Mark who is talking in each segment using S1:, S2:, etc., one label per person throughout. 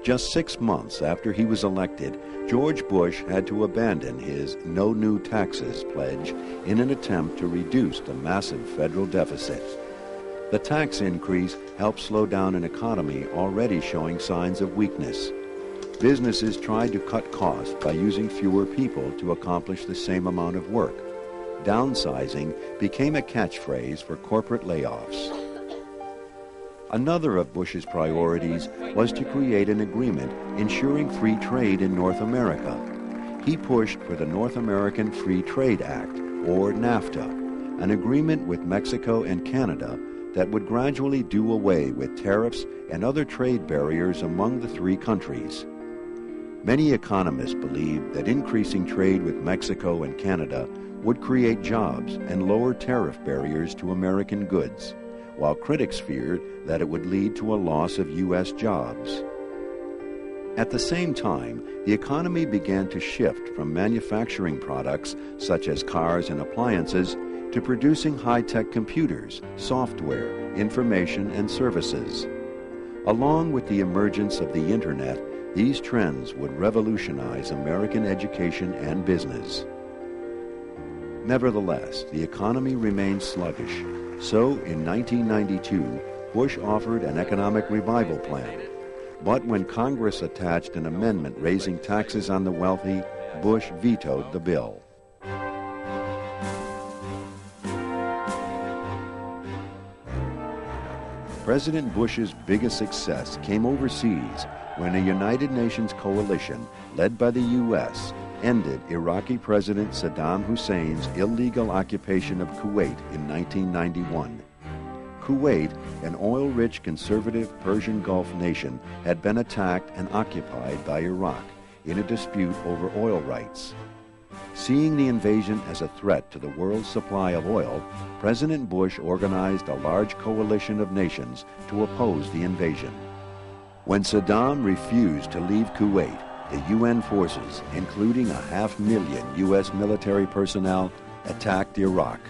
S1: Just 6 months after he was elected, George Bush had to abandon his no new taxes pledge in an attempt to reduce the massive federal deficit. The tax increase helped slow down an economy already showing signs of weakness. Businesses tried to cut costs by using fewer people to accomplish the same amount of work. Downsizing became a catchphrase for corporate layoffs. Another of Bush's priorities was to create an agreement ensuring free trade in North America. He pushed for the North American Free Trade Act, or NAFTA, an agreement with Mexico and Canada that would gradually do away with tariffs and other trade barriers among the three countries. Many economists believed that increasing trade with Mexico and Canada would create jobs and lower tariff barriers to American goods, while critics feared that it would lead to a loss of U.S. jobs. At the same time, the economy began to shift from manufacturing products such as cars and appliances to producing high-tech computers, software, information, and services. Along with the emergence of the Internet, these trends would revolutionize American education and business. Nevertheless, the economy remained sluggish. So, in 1992, Bush offered an economic revival plan. But when Congress attached an amendment raising taxes on the wealthy, Bush vetoed the bill. President Bush's biggest success came overseas when a United Nations coalition, led by the U.S., ended Iraqi President Saddam Hussein's illegal occupation of Kuwait in 1991. Kuwait, an oil-rich conservative Persian Gulf nation, had been attacked and occupied by Iraq in a dispute over oil rights. Seeing the invasion as a threat to the world's supply of oil, President Bush organized a large coalition of nations to oppose the invasion. When Saddam refused to leave Kuwait, the UN forces, including 500,000 U.S. military personnel, attacked Iraq.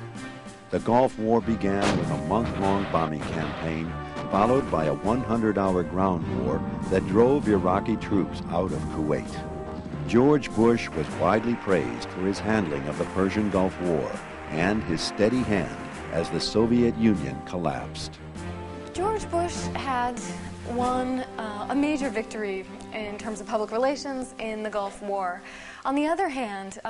S1: The Gulf War began with a month-long bombing campaign, followed by a 100-hour ground war that drove Iraqi troops out of Kuwait. George Bush was widely praised for his handling of the Persian Gulf War and his steady hand as the Soviet Union collapsed.
S2: George Bush had won a major victory in terms of public relations in the Gulf War. On the other hand,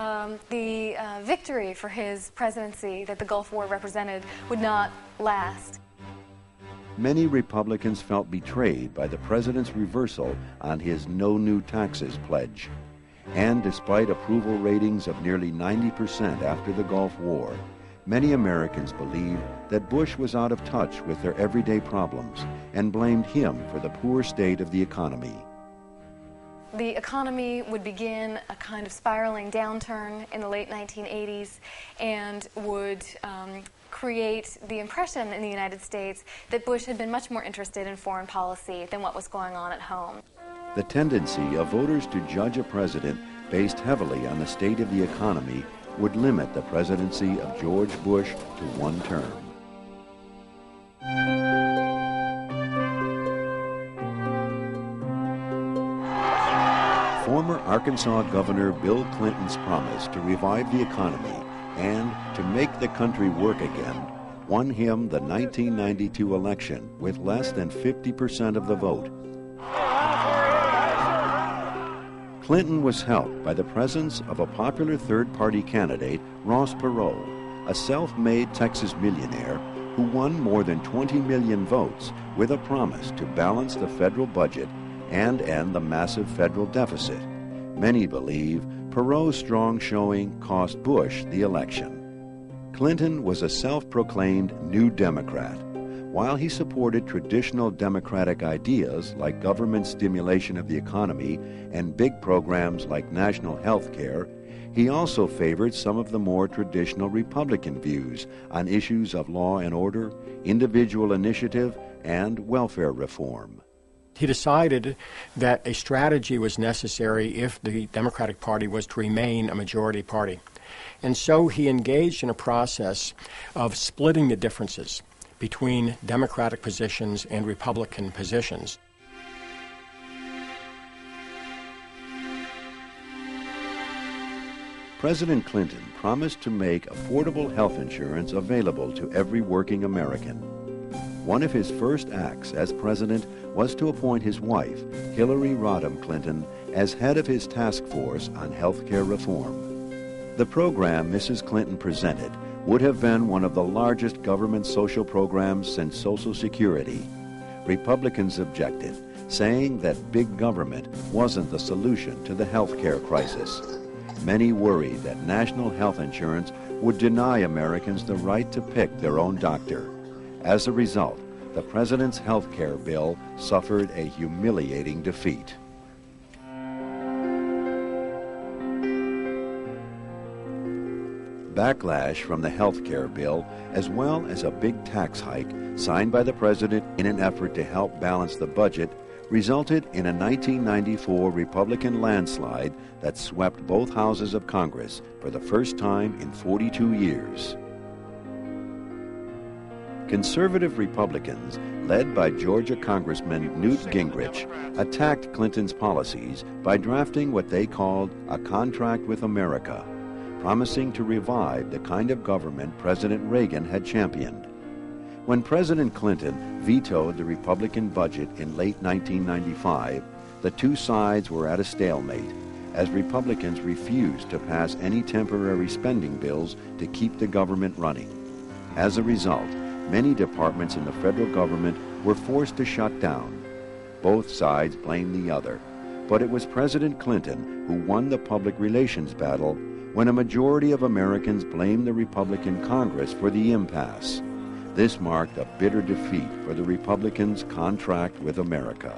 S2: the victory for his presidency that the Gulf War represented would not last.
S1: Many Republicans felt betrayed by the president's reversal on his no new taxes pledge. And despite approval ratings of nearly 90% after the Gulf War, many Americans believed that Bush was out of touch with their everyday problems and blamed him for the poor state of the economy.
S2: The economy would begin a kind of spiraling downturn in the late 1980s and would create the impression in the United States that Bush had been much more interested in foreign policy than what was going on at home.
S1: The tendency of voters to judge a president based heavily on the state of the economy would limit the presidency of George Bush to one term. Former Arkansas Governor Bill Clinton's promise to revive the economy and to make the country work again won him the 1992 election with less than 50% of the vote. Clinton was helped by the presence of a popular third-party candidate, Ross Perot, a self-made Texas millionaire who won more than 20 million votes with a promise to balance the federal budget and end the massive federal deficit. Many believe Perot's strong showing cost Bush the election. Clinton was a self-proclaimed New Democrat. While he supported traditional Democratic ideas like government stimulation of the economy and big programs like national health care, he also favored some of the more traditional Republican views on issues of law and order, individual initiative, and welfare reform.
S3: He decided that a strategy was necessary if the Democratic Party was to remain a majority party. And so he engaged in a process of splitting the differences between Democratic positions and Republican positions.
S1: President Clinton promised to make affordable health insurance available to every working American. One of his first acts as president was to appoint his wife, Hillary Rodham Clinton, as head of his task force on health care reform. The program Mrs. Clinton presented would have been one of the largest government social programs since Social Security. Republicans objected, saying that big government wasn't the solution to the health care crisis. Many worried that national health insurance would deny Americans the right to pick their own doctor. As a result, the president's health care bill suffered a humiliating defeat. Backlash from the health care bill, as well as a big tax hike signed by the president in an effort to help balance the budget, resulted in a 1994 Republican landslide that swept both houses of Congress for the first time in 42 years. Conservative Republicans, led by Georgia Congressman Newt Gingrich, attacked Clinton's policies by drafting what they called a contract with America, promising to revive the kind of government President Reagan had championed. When President Clinton vetoed the Republican budget in late 1995, the two sides were at a stalemate, as Republicans refused to pass any temporary spending bills to keep the government running. As a result, many departments in the federal government were forced to shut down. Both sides blamed the other, but it was President Clinton who won the public relations battle when a majority of Americans blamed the Republican Congress for the impasse. This marked a bitter defeat for the Republicans' contract with America.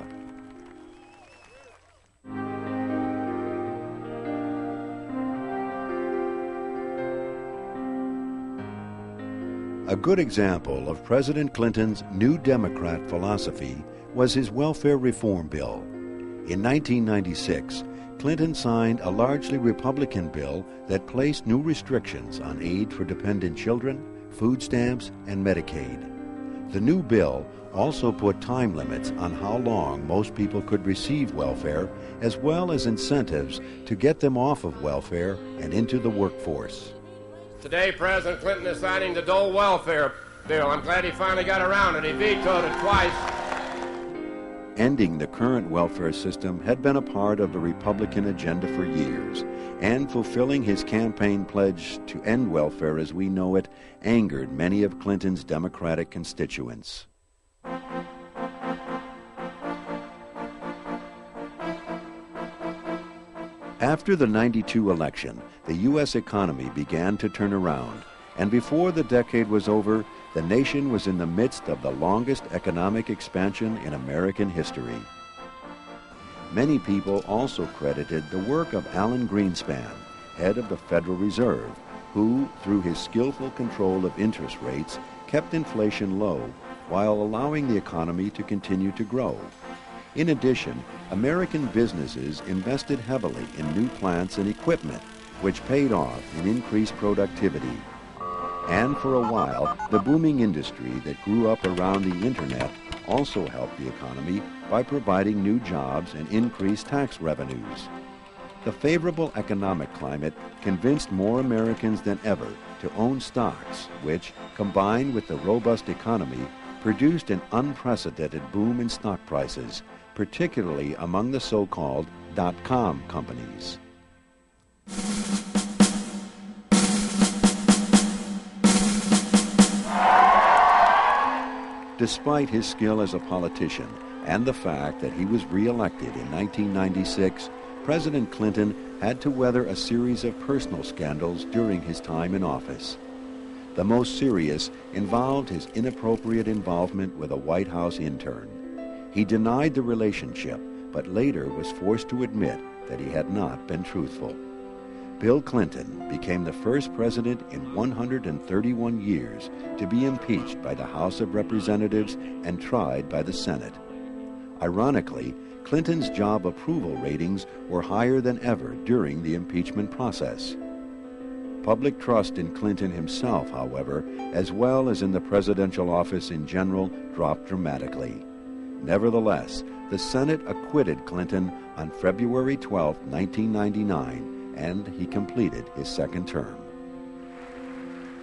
S1: A good example of President Clinton's New Democrat philosophy was his welfare reform bill. In 1996, Clinton signed a largely Republican bill that placed new restrictions on aid for dependent children, food stamps, and Medicaid. The new bill also put time limits on how long most people could receive welfare, as well as incentives to get them off of welfare and into the workforce.
S4: Today, President Clinton is signing the Dole welfare bill. I'm glad he finally got around it. He vetoed it twice.
S1: Ending the current welfare system had been a part of the Republican agenda for years, and fulfilling his campaign pledge to end welfare as we know it angered many of Clinton's Democratic constituents. After the '92 election, the U.S. economy began to turn around, and before the decade was over, the nation was in the midst of the longest economic expansion in American history. Many people also credited the work of Alan Greenspan, head of the Federal Reserve, who, through his skillful control of interest rates, kept inflation low while allowing the economy to continue to grow. In addition, American businesses invested heavily in new plants and equipment, which paid off in increased productivity. And for a while, the booming industry that grew up around the Internet also helped the economy by providing new jobs and increased tax revenues. The favorable economic climate convinced more Americans than ever to own stocks, which, combined with the robust economy, produced an unprecedented boom in stock prices, particularly among the so-called dot-com companies. Despite his skill as a politician and the fact that he was re-elected in 1996, President Clinton had to weather a series of personal scandals during his time in office. The most serious involved his inappropriate involvement with a White House intern. He denied the relationship, but later was forced to admit that he had not been truthful. Bill Clinton became the first president in 131 years to be impeached by the House of Representatives and tried by the Senate. Ironically, Clinton's job approval ratings were higher than ever during the impeachment process. Public trust in Clinton himself, however, as well as in the presidential office in general, dropped dramatically. Nevertheless, the Senate acquitted Clinton on February 12, 1999, and he completed his second term.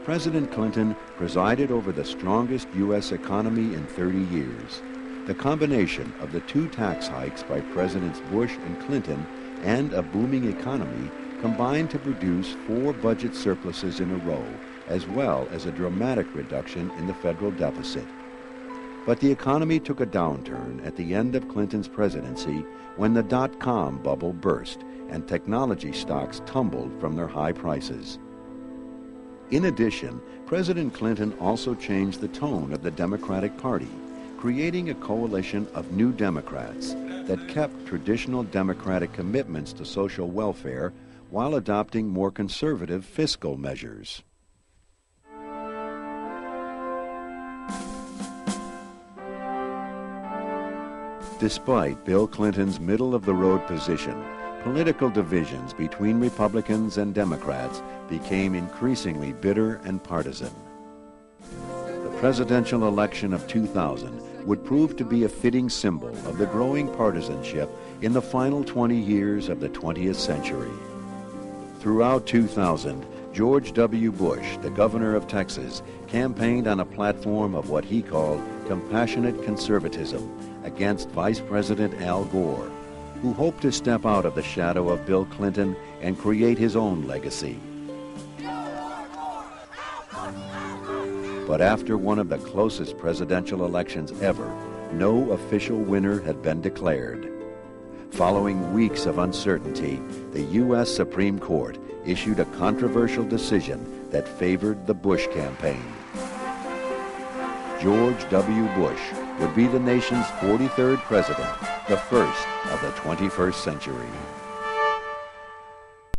S1: President Clinton presided over the strongest U.S. economy in 30 years. The combination of the two tax hikes by Presidents Bush and Clinton and a booming economy combined to produce 4 budget surpluses in a row, as well as a dramatic reduction in the federal deficit. But the economy took a downturn at the end of Clinton's presidency when the dot-com bubble burst and technology stocks tumbled from their high prices. In addition, President Clinton also changed the tone of the Democratic Party, creating a coalition of new Democrats that kept traditional Democratic commitments to social welfare while adopting more conservative fiscal measures. Despite Bill Clinton's middle-of-the-road position, political divisions between Republicans and Democrats became increasingly bitter and partisan. The presidential election of 2000 would prove to be a fitting symbol of the growing partisanship in the final 20 years of the 20th century. Throughout 2000, George W. Bush, the governor of Texas, campaigned on a platform of what he called compassionate conservatism against Vice President Al Gore, who hoped to step out of the shadow of Bill Clinton and create his own legacy. But after one of the closest presidential elections ever, no official winner had been declared. Following weeks of uncertainty, the U.S. Supreme Court issued a controversial decision that favored the Bush campaign. George W. Bush would be the nation's 43rd president, the first of the 21st century.